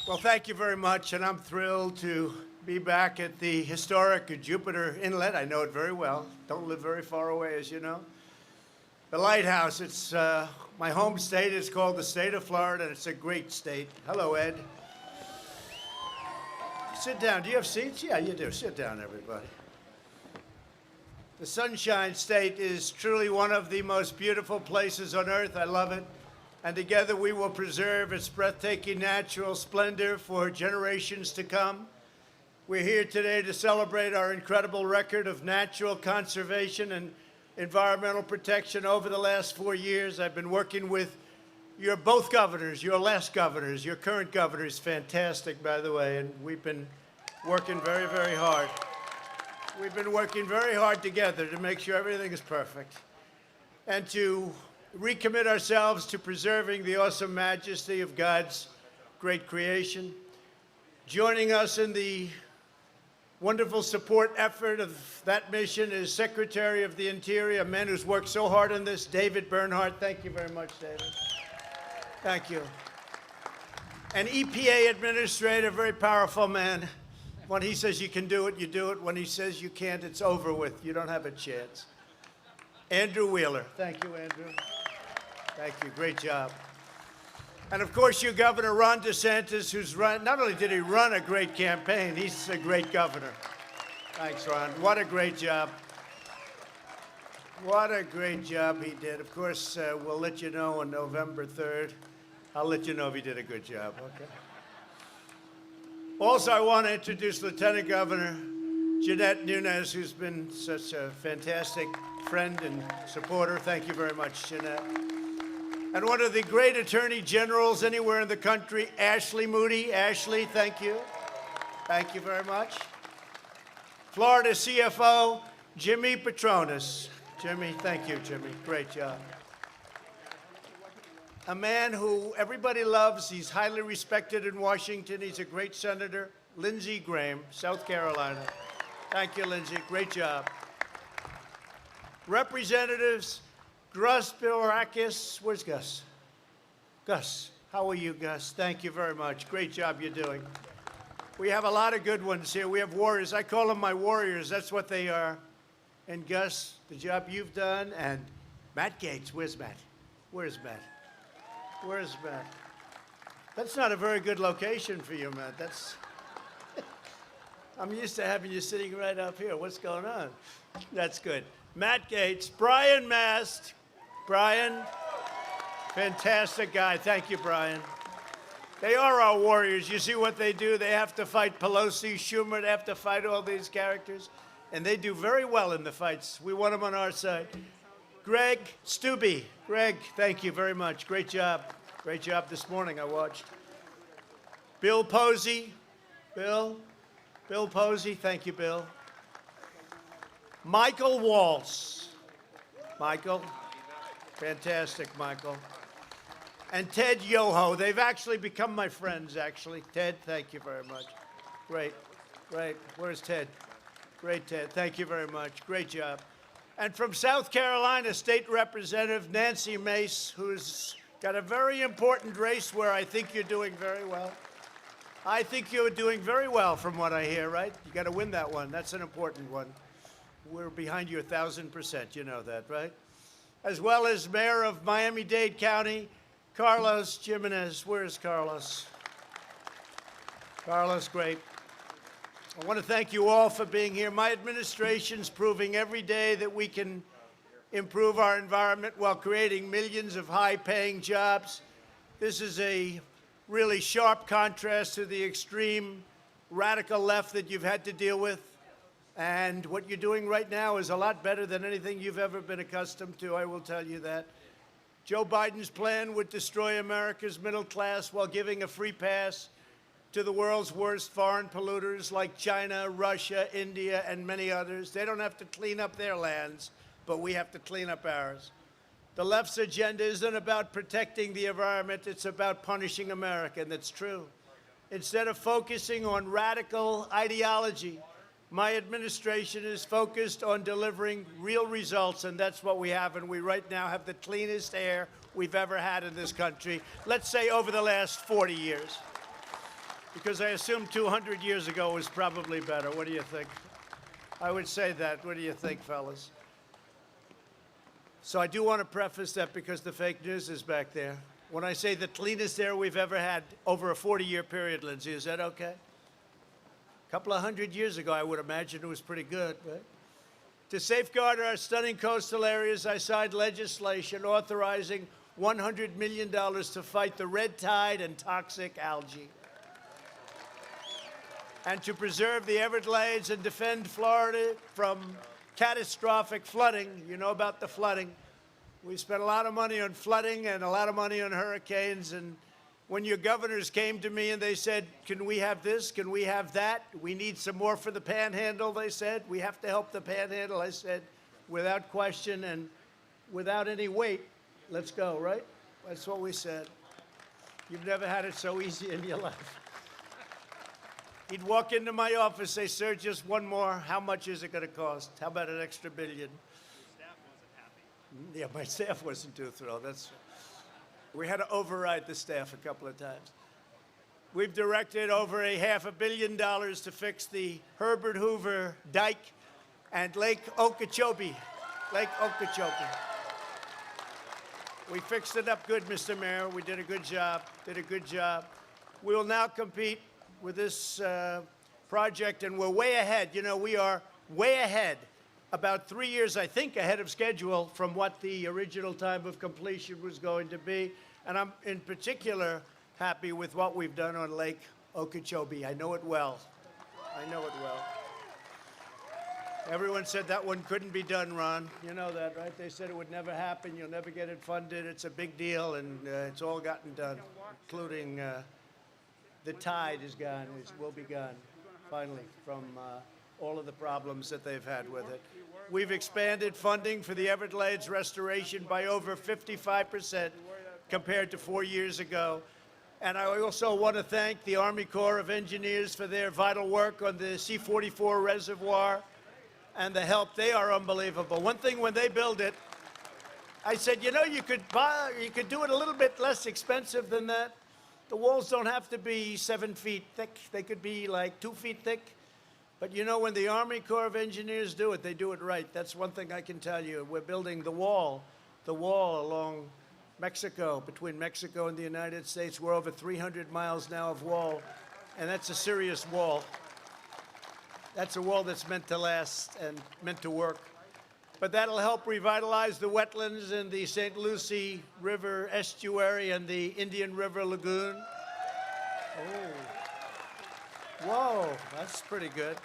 Well, thank you very much, and I'm thrilled to be back at the historic Jupiter Inlet. I know it very well. Don't live very far away, as you know. The Lighthouse, it's my home state. It's called the state of Florida, and it's a great state. Hello, Ed. Sit down. Do you have seats? Yeah, you do. Sit down, everybody. The Sunshine State is truly one of the most beautiful places on earth. I love it. And together we will preserve its breathtaking natural splendor for generations to come. We're here today to celebrate our incredible record of natural conservation and environmental protection over the last 4 years. I've been working with your both governors, your last governors, your current governor is fantastic, by the way, and we've been working very, very hard. We've been working very hard together to make sure everything is perfect and to recommit ourselves to preserving the awesome majesty of God's great creation. Joining us in the wonderful support effort of that mission is Secretary of the Interior, a man who's worked so hard on this, David Bernhardt. Thank you very much, David. Thank you. An EPA Administrator, very powerful man. When he says you can do it, you do it. When he says you can't, it's over with. You don't have a chance. Andrew Wheeler. Thank you, Andrew. Thank you. Great job. And of course, your Governor, Ron DeSantis, who's run, not only did he run a great campaign, he's a great governor. Thanks, Ron. What a great job. What a great job he did. Of course, we'll let you know on November 3rd. I'll let you know if he did a good job, okay? Also, I want to introduce Lieutenant Governor Jeanette Nunez, who's been such a fantastic friend and supporter. Thank you very much, Jeanette. And one of the great attorney generals anywhere in the country, Ashley Moody. Ashley, thank you. Thank you very much. Florida CFO, Jimmy Patronis. Jimmy, thank you, Jimmy. Great job. A man who everybody loves. He's highly respected in Washington. He's a great senator. Lindsey Graham, South Carolina. Thank you, Lindsey. Great job. Representatives, Gus Bilarakis. Where's Gus? Gus, how are you, Gus? Thank you very much. Great job you're doing. We have a lot of good ones here. We have warriors. I call them my warriors. That's what they are. And Gus, the job you've done. And Matt Gaetz. Where's Matt? Where's Matt? Where's Matt? That's not a very good location for you, Matt. That's. I'm used to having you sitting right up here. What's going on? That's good. Matt Gaetz, Brian Mast. Brian, fantastic guy. Thank you, Brian. They are our warriors. You see what they do? They have to fight Pelosi, Schumer. They have to fight all these characters. And they do very well in the fights. We want them on our side. Greg Steube. Greg, thank you very much. Great job. Great job this morning, I watched. Bill Posey. Bill Posey. Thank you, Bill. Michael Waltz. Michael. Fantastic, Michael. And Ted Yoho. They've actually become my friends, actually. Ted, thank you very much. Great. Great. Where's Ted? Great, Ted. Thank you very much. Great job. And from South Carolina, State Representative Nancy Mace, who's got a very important race where I think you're doing very well. I think you're doing very well from what I hear, right? You got to win that one. That's an important one. We're behind you 1,000%. You know that, right? As well as Mayor of Miami-Dade County, Carlos Jimenez. Where's Carlos? Carlos, great. I want to thank you all for being here. My administration's proving every day that we can improve our environment while creating millions of high-paying jobs. This is a really sharp contrast to the extreme radical left that you've had to deal with. And what you're doing right now is a lot better than anything you've ever been accustomed to, I will tell you that. Joe Biden's plan would destroy America's middle class while giving a free pass to the world's worst foreign polluters like China, Russia, India, and many others. They don't have to clean up their lands, but we have to clean up ours. The left's agenda isn't about protecting the environment, it's about punishing America, and that's true. Instead of focusing on radical ideology, my administration is focused on delivering real results, and that's what we have, and we right now have the cleanest air we've ever had in this country, let's say over the last 40 years. Because I assume 200 years ago was probably better. What do you think? I would say that. What do you think, fellas? So I do want to preface that because the fake news is back there. When I say the cleanest air we've ever had over a 40-year period, Lindsay, is that okay? A couple of hundred years ago, I would imagine it was pretty good, right? To safeguard our stunning coastal areas, I signed legislation authorizing $100 million to fight the red tide and toxic algae, and to preserve the Everglades and defend Florida from catastrophic flooding. You know about the flooding. We spent a lot of money on flooding and a lot of money on hurricanes. And when your governors came to me and they said, can we have this? Can we have that? We need some more for the Panhandle, they said. We have to help the Panhandle. I said, without question and without any weight, let's go, right? That's what we said. You've never had it so easy in your life. He'd walk into my office, say, sir, just one more. How much is it going to cost? How about an extra $1 billion? Staff wasn't happy. Yeah, my staff wasn't too thrilled. We had to override the staff a couple of times. We've directed over $500 million to fix the Herbert Hoover Dike and Lake Okeechobee. Lake Okeechobee. We fixed it up good, Mr. Mayor. We did a good job. We will now compete with this project, and we're way ahead. You know, we are way ahead, about 3 years, I think, ahead of schedule from what the original time of completion was going to be. And I'm in particular happy with what we've done on Lake Okeechobee. I know it well. Everyone said that one couldn't be done, Ron. You know that, right? They said it would never happen. You'll never get it funded. It's a big deal, and it's all gotten done, including the tide is gone, will be gone, finally, from all of the problems that they've had with it. We've expanded funding for the Everglades restoration by over 55% compared to 4 years ago. And I also want to thank the Army Corps of Engineers for their vital work on the C-44 reservoir and the help. They are unbelievable. One thing, when they build it, I said, you know, you could do it a little bit less expensive than that. The walls don't have to be 7 feet thick. They could be like 2 feet thick. But you know, when the Army Corps of Engineers do it, they do it right. That's one thing I can tell you. We're building the wall along Mexico, between Mexico and the United States. We're over 300 miles now of wall, and that's a serious wall. That's a wall that's meant to last and meant to work. But that'll help revitalize the wetlands in the St. Lucie River estuary and the Indian River Lagoon. Oh. Whoa, that's pretty good.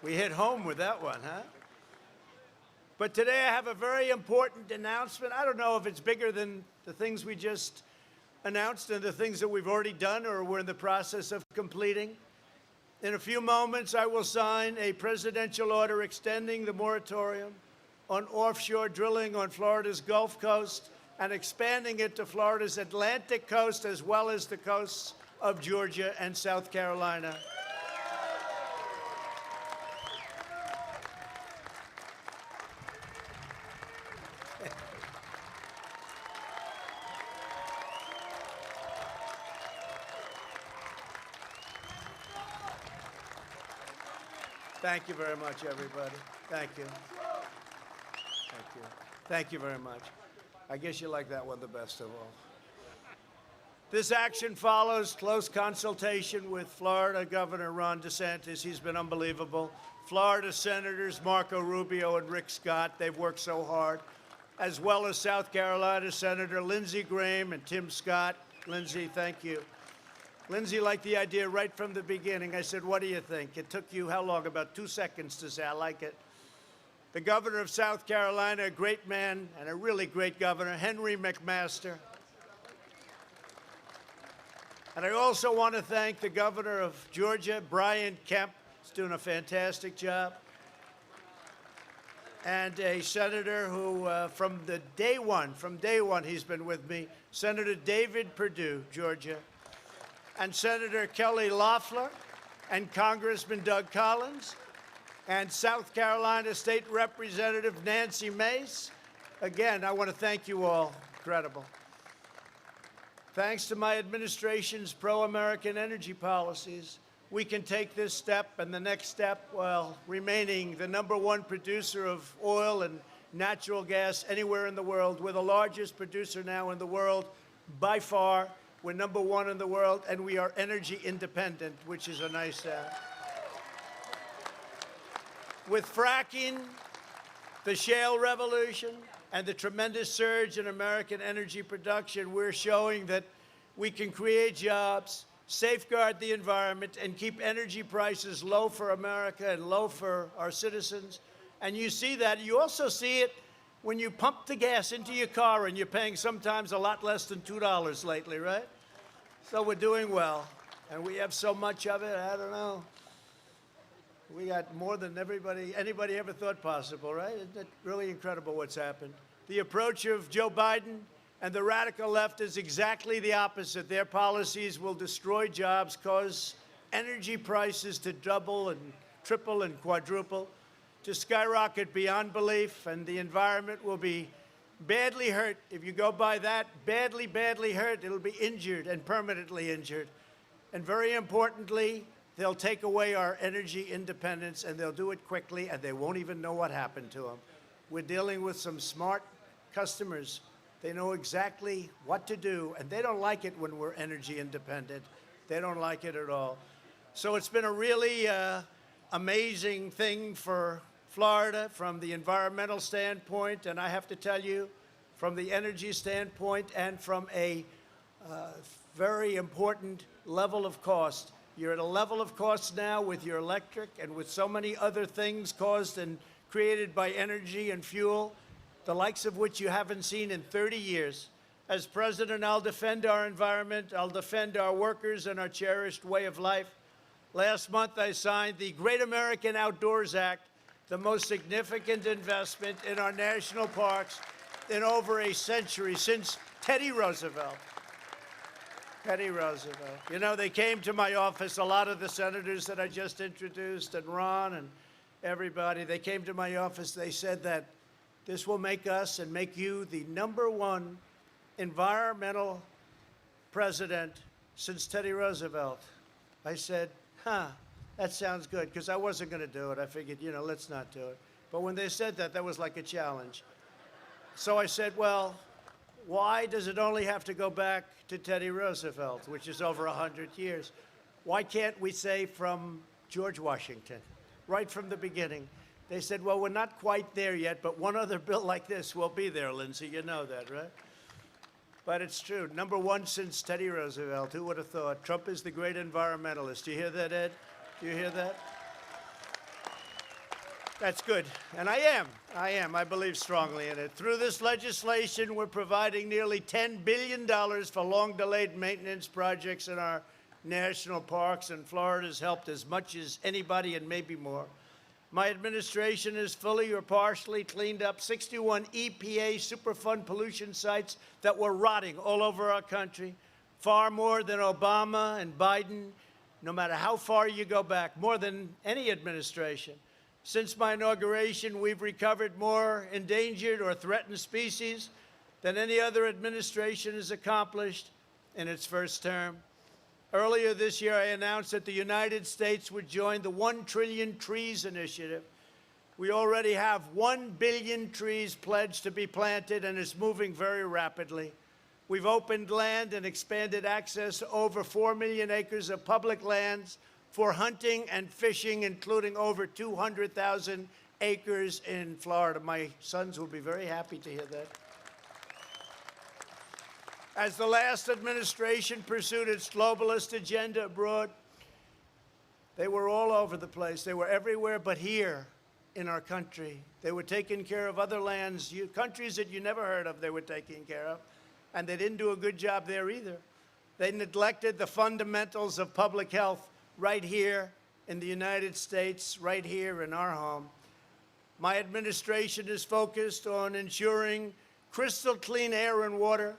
We hit home with that one, huh? But today I have a very important announcement. I don't know if it's bigger than the things we just announced and the things that we've already done or we're in the process of completing. In a few moments, I will sign a presidential order extending the moratorium on offshore drilling on Florida's Gulf Coast and expanding it to Florida's Atlantic coast as well as the coasts of Georgia and South Carolina. Thank you very much, everybody. Thank you. Thank you. Thank you very much. I guess you like that one the best of all. This action follows close consultation with Florida Governor Ron DeSantis. He's been unbelievable. Florida Senators Marco Rubio and Rick Scott, they've worked so hard, as well as South Carolina Senator Lindsey Graham and Tim Scott. Lindsey, thank you. Lindsey liked the idea right from the beginning. I said, what do you think? It took you how long? About 2 seconds to say, I like it. The governor of South Carolina, a great man and a really great governor, Henry McMaster. And I also want to thank the governor of Georgia, Brian Kemp. He's doing a fantastic job. And a senator who, from day one, he's been with me, Senator David Perdue, Georgia. And Senator Kelly Loeffler, and Congressman Doug Collins, and South Carolina State Representative Nancy Mace. Again, I want to thank you all. Incredible. Thanks to my administration's pro-American energy policies, we can take this step and the next step while remaining the #1 producer of oil and natural gas anywhere in the world. We're the largest producer now in the world by far. We're #1 in the world, and we are energy independent, which is a nice With fracking, the shale revolution, and the tremendous surge in American energy production, we're showing that we can create jobs, safeguard the environment, and keep energy prices low for America and low for our citizens. And you see that. You also see it when you pump the gas into your car and you're paying sometimes a lot less than $2 lately, right? So we're doing well. And we have so much of it, I don't know. We got more than anybody ever thought possible, right? Isn't it really incredible what's happened? The approach of Joe Biden and the radical left is exactly the opposite. Their policies will destroy jobs, cause energy prices to double and triple and quadruple, to skyrocket beyond belief, and the environment will be badly hurt. If you go by that, badly, badly hurt, it'll be injured and permanently injured. And very importantly, they'll take away our energy independence, and they'll do it quickly, and they won't even know what happened to them. We're dealing with some smart customers. They know exactly what to do, and they don't like it when we're energy independent. They don't like it at all. So it's been a really amazing thing for Florida from the environmental standpoint, and I have to tell you, from the energy standpoint and from a very important level of cost. You're at a level of cost now with your electric and with so many other things caused and created by energy and fuel, the likes of which you haven't seen in 30 years. As president, I'll defend our environment, I'll defend our workers and our cherished way of life. Last month, I signed the Great American Outdoors Act, the most significant investment in our national parks in over a century, since Teddy Roosevelt. Teddy Roosevelt. You know, they came to my office, a lot of the senators that I just introduced, and Ron and everybody, they came to my office, they said that this will make us and make you the #1 environmental president since Teddy Roosevelt. I said, that sounds good, because I wasn't going to do it. I figured, let's not do it. But when they said that, that was like a challenge. So I said, well, why does it only have to go back to Teddy Roosevelt, which is over 100 years? Why can't we say from George Washington, right from the beginning? They said, well, we're not quite there yet, but one other bill like this will be there, Lindsay. You know that, right? But it's true. #1 since Teddy Roosevelt. Who would have thought? Trump is the great environmentalist. Do you hear that, Ed? Do you hear that? That's good. And I am. I believe strongly in it. Through this legislation, we're providing nearly $10 billion for long-delayed maintenance projects in our national parks, and Florida's helped as much as anybody and maybe more. My administration has fully or partially cleaned up 61 EPA Superfund pollution sites that were rotting all over our country, far more than Obama and Biden, no matter how far you go back, more than any administration. Since my inauguration, we've recovered more endangered or threatened species than any other administration has accomplished in its first term. Earlier this year, I announced that the United States would join the 1 Trillion Trees Initiative. We already have 1 billion trees pledged to be planted, and it's moving very rapidly. We've opened land and expanded access to over 4 million acres of public lands for hunting and fishing, including over 200,000 acres in Florida. My sons will be very happy to hear that. As the last administration pursued its globalist agenda abroad, they were all over the place. They were everywhere but here in our country. They were taking care of other lands, countries that you never heard of, they were taking care of. And they didn't do a good job there either. They neglected the fundamentals of public health right here in the United States, right here in our home. My administration is focused on ensuring crystal clean air and water.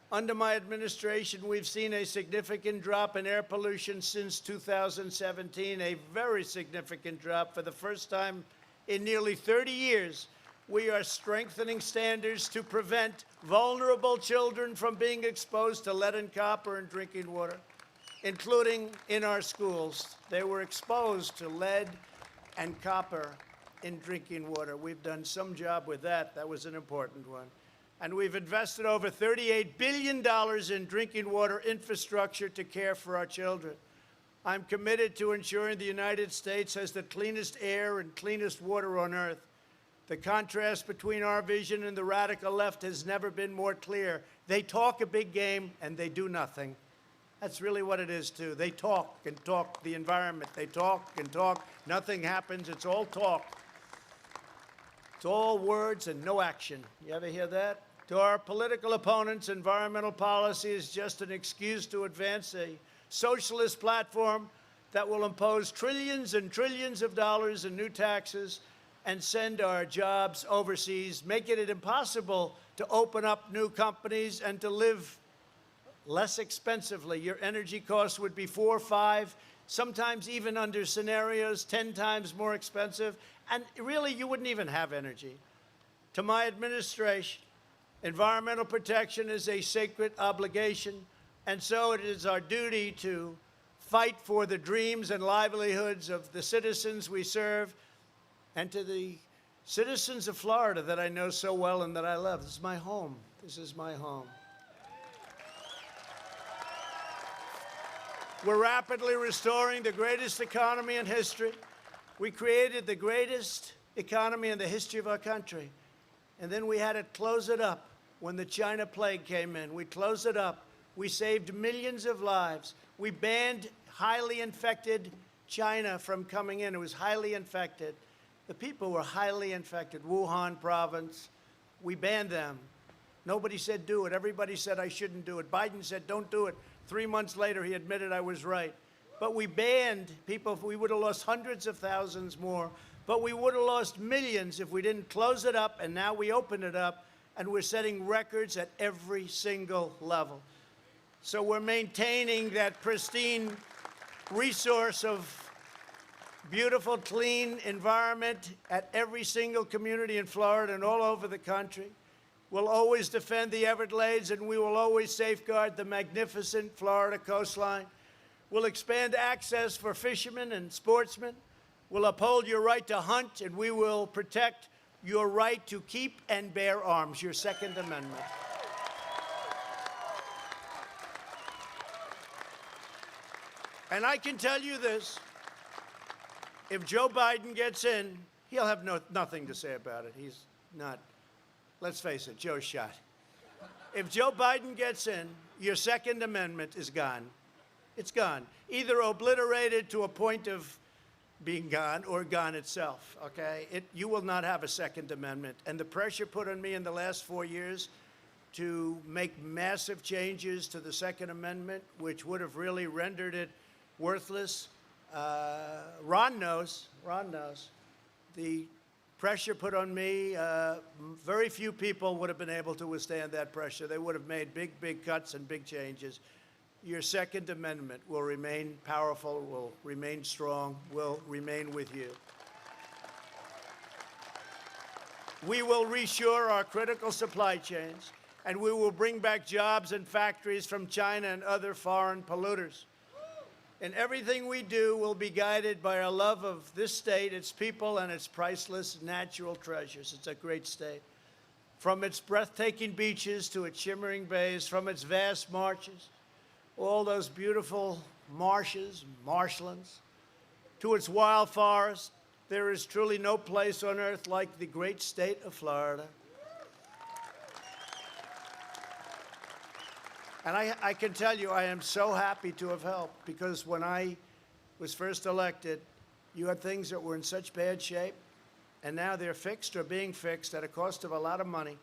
Under my administration, we've seen a significant drop in air pollution since 2017, a very significant drop. For the first time in nearly 30 years, We are strengthening standards to prevent vulnerable children from being exposed to lead and copper in drinking water, including in our schools. They were exposed to lead and copper in drinking water. We've done some job with that. That was an important one. And we've invested over $38 billion in drinking water infrastructure to care for our children. I'm committed to ensuring the United States has the cleanest air and cleanest water on earth. The contrast between our vision and the radical left has never been more clear. They talk a big game and they do nothing. That's really what it is, too. They talk and talk the environment. They talk and talk. Nothing happens. It's all talk. It's all words and no action. You ever hear that? To our political opponents, environmental policy is just an excuse to advance a socialist platform that will impose trillions and trillions of dollars in new taxes and send our jobs overseas, making it impossible to open up new companies and to live less expensively. Your energy costs would be 4, 5, sometimes even under scenarios 10 times more expensive, and really you wouldn't even have energy. To my administration, environmental protection is a sacred obligation, and so it is our duty to fight for the dreams and livelihoods of the citizens we serve and to the citizens of Florida that I know so well and that I love. This is my home. This is my home. We're rapidly restoring the greatest economy in history. We created the greatest economy in the history of our country. And then we had to close it up when the China plague came in. We closed it up. We saved millions of lives. We banned highly infected China from coming in. It was highly infected. The people were highly infected. Wuhan province, we banned them. Nobody said do it. Everybody said I shouldn't do it. Biden said don't do it. 3 months later, he admitted I was right. But we banned people. We would have lost hundreds of thousands more. But we would have lost millions if we didn't close it up. And now we open it up, and we're setting records at every single level. So we're maintaining that pristine resource of beautiful, clean environment at every single community in Florida and all over the country. We'll always defend the Everglades, and we will always safeguard the magnificent Florida coastline. We'll expand access for fishermen and sportsmen. We'll uphold your right to hunt, and we will protect your right to keep and bear arms, your Second Amendment. And I can tell you this, if Joe Biden gets in, he'll have nothing to say about it. He's not, let's face it, Joe's shot. If Joe Biden gets in, your Second Amendment is gone. It's gone. Either obliterated to a point of being gone or gone itself, okay? You will not have a Second Amendment. And the pressure put on me in the last 4 years to make massive changes to the Second Amendment, which would have really rendered it worthless. Ron knows. The pressure put on me, very few people would have been able to withstand that pressure. They would have made big cuts and big changes. Your Second Amendment will remain powerful, will remain strong, will remain with you. We will reshore our critical supply chains, and we will bring back jobs and factories from China and other foreign polluters. And everything we do will be guided by our love of this state, its people, and its priceless natural treasures. It's a great state. From its breathtaking beaches to its shimmering bays, from its vast marshes, all those beautiful marshes, marshlands, to its wild forests, there is truly no place on earth like the great state of Florida. And I can tell you, I am so happy to have helped, because when I was first elected, you had things that were in such bad shape, and now they're fixed or being fixed at a cost of a lot of money.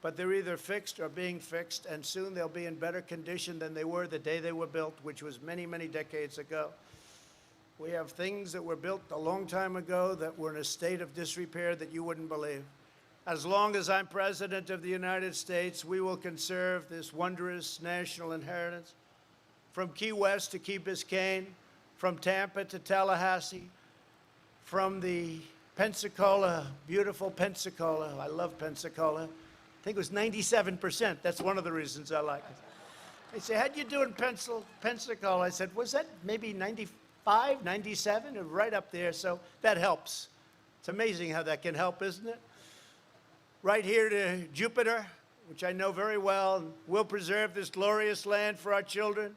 But they're either fixed or being fixed, and soon they'll be in better condition than they were the day they were built, which was many decades ago. We have things that were built a long time ago that were in a state of disrepair that you wouldn't believe. As long as I'm President of the United States, we will conserve this wondrous national inheritance. From Key West to Key Biscayne, from Tampa to Tallahassee, from the Pensacola, beautiful Pensacola. I love Pensacola. I think it was 97%. That's one of the reasons I like it. They say, how'd you do in Pensacola? I said, was that maybe 95, 97? Right up there, so that helps. It's amazing how that can help, isn't it? Right here to Jupiter, which I know very well. We'll preserve this glorious land for our children,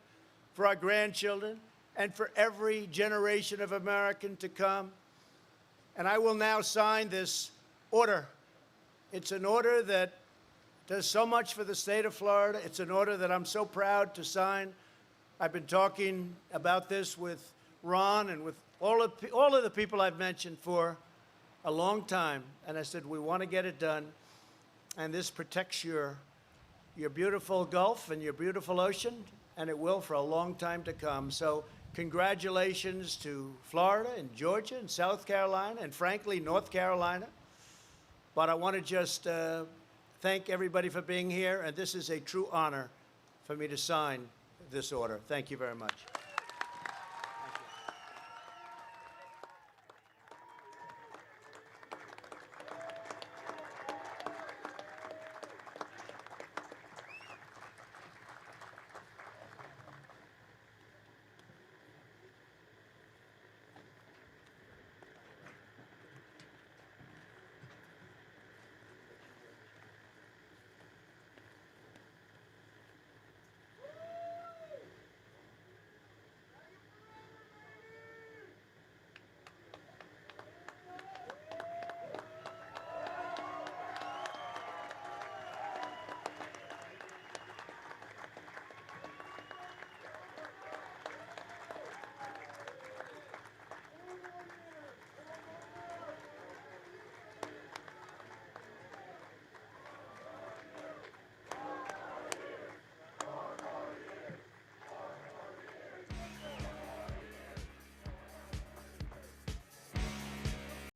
for our grandchildren, and for every generation of American to come. And I will now sign this order. It's an order that does so much for the state of Florida. It's an order that I'm so proud to sign. I've been talking about this with Ron and with all of the people I've mentioned for a long time. And I said, we want to get it done. And this protects your beautiful Gulf and your beautiful ocean, and it will for a long time to come. So congratulations to Florida and Georgia and South Carolina and, frankly, North Carolina. But I want to just thank everybody for being here, and this is a true honor for me to sign this order. Thank you very much.